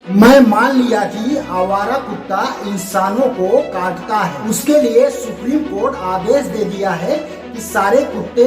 मैं मान लिया कि आवारा कुत्ता इंसानों को काटता है। उसके लिए सुप्रीम कोर्ट आदेश दे दिया है कि सारे कुत्ते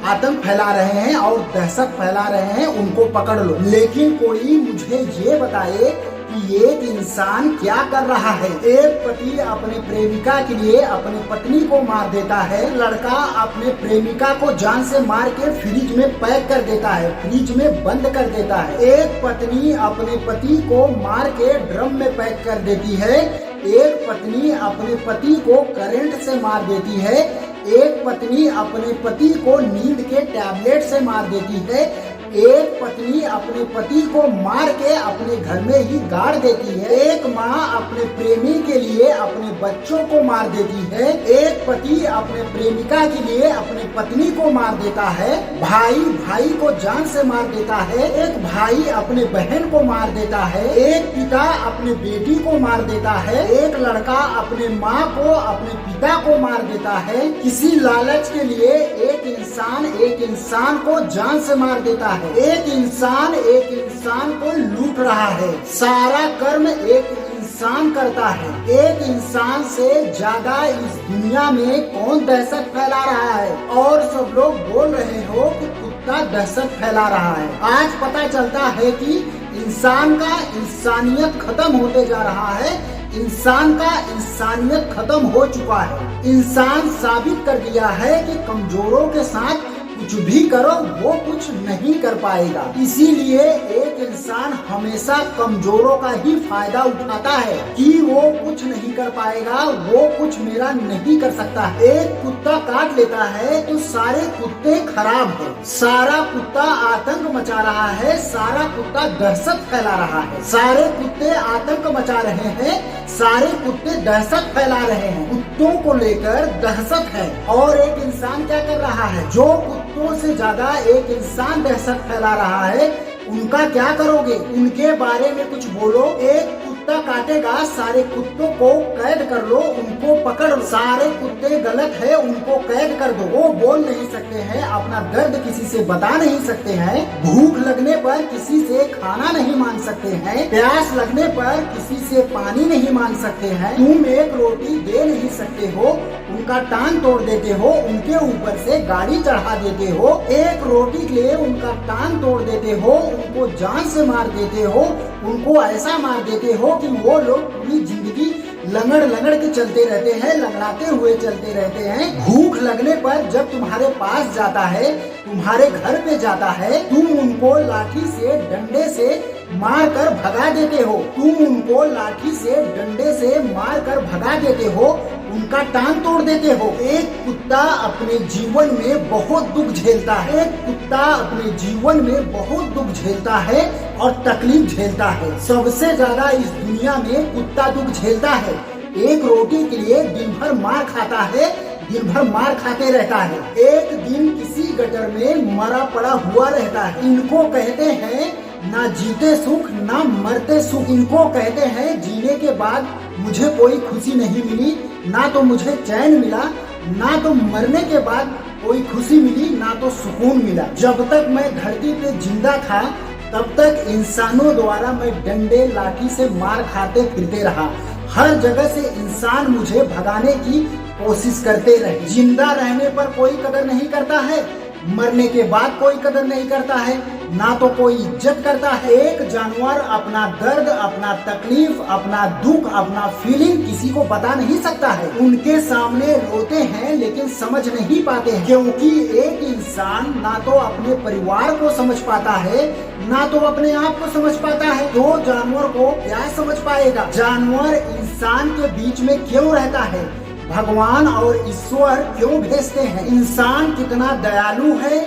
आतंक फैला रहे हैं और दहशत फैला रहे हैं, उनको पकड़ लो। लेकिन कोई मुझे ये बताए कि एक इंसान क्या कर रहा है। एक पति अपने प्रेमिका के लिए अपनी पत्नी को मार देता है। लड़का अपने प्रेमिका को जान से मार के फ्रिज में पैक कर देता है, फ्रिज में बंद कर देता है। एक पत्नी अपने पति को मार के ड्रम में पैक कर देती है। एक पत्नी अपने पति को करंट से मार देती है। एक पत्नी अपने पति को नींद के टैबलेट से मार देती है। एक पत्नी अपने पति को मार के अपने घर में ही गाड़ देती है। एक माँ अपने प्रेमी के लिए अपने बच्चों को मार देती है। एक पति अपने प्रेमिका के लिए अपनी पत्नी को मार देता है। भाई भाई को जान से मार देता है। एक भाई अपने बहन को मार देता है। एक पिता अपने बेटी को मार देता है। एक लड़का अपने माँ को अपने पिता को मार देता है। किसी लालच के लिए एक इंसान को जान से मार देता है। एक इंसान को लूट रहा है। सारा कर्म एक इंसान करता है। एक इंसान से ज्यादा इस दुनिया में कौन दहशत फैला रहा है? और सब लोग बोल रहे हो कि कुत्ता दहशत फैला रहा है। आज पता चलता है कि इंसान का इंसानियत खत्म होते जा रहा है। इंसान का इंसानियत खत्म हो चुका है। इंसान साबित कर दिया है कि कमजोरों के साथ कुछ भी करो वो कुछ नहीं कर पाएगा। इसीलिए एक इंसान हमेशा कमजोरों का ही फायदा उठाता है कि वो कुछ नहीं कर पाएगा, वो कुछ मेरा नहीं कर सकता। एक कुत्ता काट लेता है तो सारे कुत्ते खराब है। सारा कुत्ता आतंक मचा रहा है। सारा कुत्ता दहशत फैला रहा है। सारे कुत्ते आतंक मचा रहे हैं। सारे कुत्ते दहशत फैला रहे हैं। कुत्तों को लेकर दहशत है। और एक इंसान क्या कर रहा है? जो कुत्तों से ज्यादा एक इंसान दहशत फैला रहा है, उनका क्या करोगे? उनके बारे में कुछ बोलो। एक कुत्ता काटेगा, सारे कुत्तों को कैद कर लो, उनको पकड़ लो। सारे कुत्ते गलत है, उनको कैद कर दो। वो बोल नहीं सकते हैं, अपना दर्द किसी से बता नहीं सकते हैं। भूख लगने पर किसी से खाना नहीं मांग सकते हैं। प्यास लगने पर किसी से पानी नहीं मांग सकते हैं। तुम एक रोटी दे नहीं सकते हो, उनका टांग तोड़ देते हो, उनके ऊपर से गाड़ी चढ़ा देते हो। एक रोटी के लिए उनका टांग तोड़ देते हो, उनको जान से मार देते हो, उनको ऐसा मार देते हो कि वो लोग पूरी जिंदगी लंगड़ के चलते रहते हैं, लंगड़ाते हुए चलते रहते हैं। भूख लगने पर जब तुम्हारे पास जाता है, तुम्हारे घर पे जाता है, तुम उनको लाठी से डंडे से मार कर भगा देते हो। तुम उनको लाठी से डंडे से मार कर भगा देते हो, उनका टांग तोड़ देते हो। एक कुत्ता अपने जीवन में बहुत दुख झेलता है। एक कुत्ता अपने जीवन में बहुत दुख झेलता है और तकलीफ झेलता है। सबसे ज्यादा इस दुनिया में कुत्ता दुख झेलता है। एक रोटी के लिए दिन भर मार खाता है, दिन भर मार खाते रहता है। एक दिन किसी गटर में मरा पड़ा हुआ रहता है। इनको कहते हैं ना जीते सुख ना मरते सुख। इनको कहते हैं जीने के बाद मुझे कोई खुशी नहीं मिली, ना तो मुझे चैन मिला, ना तो मरने के बाद कोई खुशी मिली, ना तो सुकून मिला। जब तक मैं धरती पे जिंदा था तब तक इंसानों द्वारा मैं डंडे लाठी से मार खाते फिरते रहा। हर जगह से इंसान मुझे भगाने की कोशिश करते रहे। जिंदा रहने पर कोई कदर नहीं करता है, मरने के बाद कोई कदर नहीं करता है, ना तो कोई इज्जत करता है। एक जानवर अपना दर्द, अपना तकलीफ, अपना दुख, अपना फीलिंग किसी को बता नहीं सकता है। उनके सामने रोते हैं लेकिन समझ नहीं पाते हैं, क्योंकि एक इंसान ना तो अपने परिवार को समझ पाता है, ना तो अपने आप को समझ पाता है। तो जानवर को क्या समझ पाएगा? जानवर इंसान के बीच में क्यों रहता है? भगवान और ईश्वर क्यों भेजते हैं? इंसान कितना दयालु है,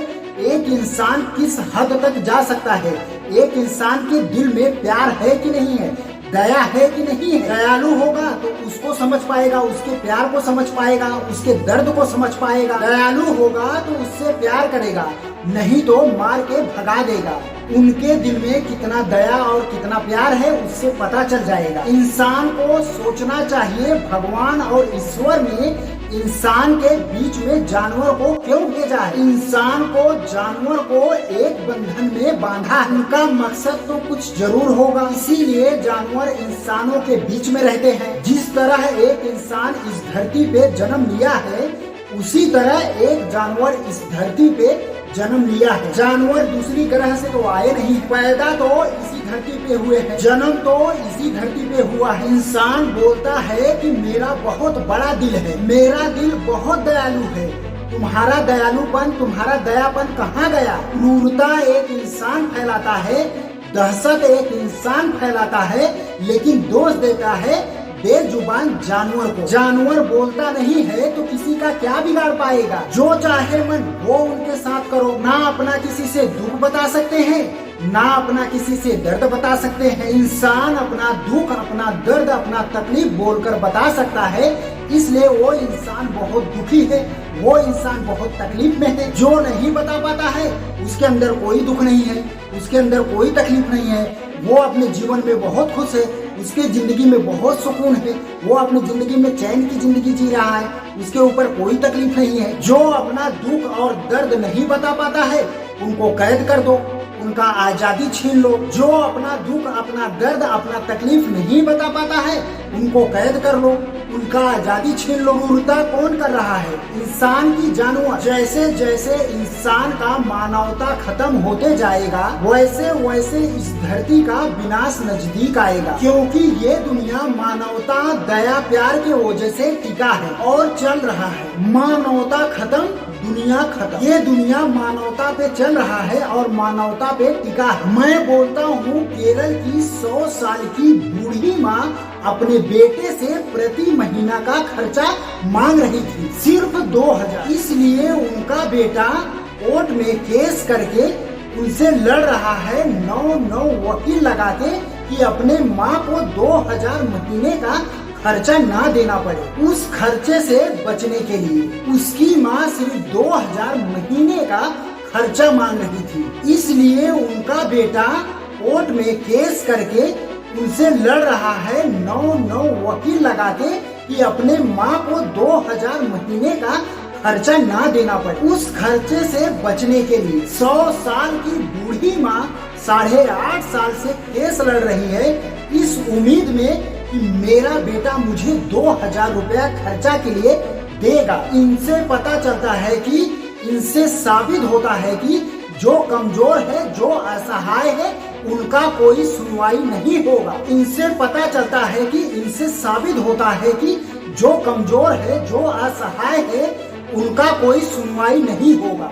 एक इंसान किस हद तक जा सकता है? एक इंसान के दिल में प्यार है कि नहीं है, दया है कि नहीं है? दयालु होगा तो उसको समझ पाएगा, उसके प्यार को समझ पाएगा, उसके दर्द को समझ पाएगा। दयालु होगा तो उससे प्यार करेगा, नहीं तो मार के भगा देगा। उनके दिल में कितना दया और कितना प्यार है उससे पता चल जाएगा। इंसान को सोचना चाहिए भगवान और ईश्वर ने इंसान के बीच में जानवर को क्यों भेजा है। इंसान को जानवर को एक बंधन में बांधा। उनका मकसद तो कुछ जरूर होगा, इसीलिए जानवर इंसानों के बीच में रहते हैं। जिस तरह एक इंसान इस धरती पे जन्म लिया है, उसी तरह एक जानवर इस धरती पे जन्म लिया है। जानवर दूसरी ग्रह से तो आए नहीं, पैदा तो इसी धरती पे हुए हैं, जन्म तो इसी धरती पे हुआ है। इंसान बोलता है कि मेरा बहुत बड़ा दिल है, मेरा दिल बहुत दयालु है। तुम्हारा दयालुपन, तुम्हारा दयापन कहाँ गया? क्रूरता एक इंसान फैलाता है, दहशत एक इंसान फैलाता है, लेकिन दोष देता है बेजुबान जानवर को। जानवर बोलता नहीं है तो किसी का क्या बिगाड़ पाएगा? जो चाहे मन वो उनके साथ करो। ना अपना किसी से दुख बता सकते हैं, ना अपना किसी से दर्द बता सकते हैं। इंसान अपना दुख, अपना दर्द, अपना तकलीफ बोलकर बता सकता है, इसलिए वो इंसान बहुत दुखी है, वो इंसान बहुत तकलीफ में है। जो नहीं बता पाता है उसके अंदर कोई दुख नहीं है, उसके अंदर कोई तकलीफ नहीं है, वो अपने जीवन में बहुत खुश है, उसके जिंदगी में बहुत सुकून है, वो अपनी जिंदगी में चैन की जिंदगी जी रहा है, उसके ऊपर कोई तकलीफ नहीं है। जो अपना दुख और दर्द नहीं बता पाता है उनको कैद कर दो, उनका आजादी छीन लो। जो अपना दुख, अपना दर्द, अपना तकलीफ नहीं बता पाता है उनको कैद कर लो, उनका आजादी छीन लो। क्रूरता कौन कर रहा है? इंसान की जानवर। जैसे जैसे इंसान का मानवता खत्म होते जाएगा, वैसे वैसे इस धरती का विनाश नजदीक आएगा, क्योंकि ये दुनिया मानवता, दया, प्यार के वजह से टिका है और चल रहा है। मानवता खत्म, दुनिया खत्म। ये दुनिया मानवता पे चल रहा है और मानवता पे टिका है। मैं बोलता हूँ केरल की 100 साल की बूढ़ी माँ अपने बेटे से प्रति महीना का खर्चा मांग रही थी, सिर्फ 2000। इसलिए उनका बेटा कोर्ट में केस करके उनसे लड़ रहा है, 9 वकील लगा के, कि अपने माँ को 2000 महीने का खर्चा ना देना पड़े। उस खर्चे से बचने के लिए उसकी माँ सिर्फ 2000 महीने का खर्चा मांग रही थी। इसलिए उनका बेटा कोर्ट में केस करके उनसे लड़ रहा है, 9 वकील लगा के, कि अपने माँ को 2000 महीने का खर्चा ना देना पड़े। उस खर्चे से बचने के लिए 100 साल की बूढ़ी माँ 8.5 साल से केस लड़ रही है, इस उम्मीद में कि मेरा बेटा मुझे 2000 रुपया खर्चा के लिए देगा। इनसे पता चलता है कि, इनसे साबित होता है कि जो कमजोर है, जो असहाय है, उनका कोई सुनवाई नहीं होगा। इनसे पता चलता है कि, इनसे साबित होता है कि जो कमजोर है, जो असहाय है, उनका कोई सुनवाई नहीं होगा।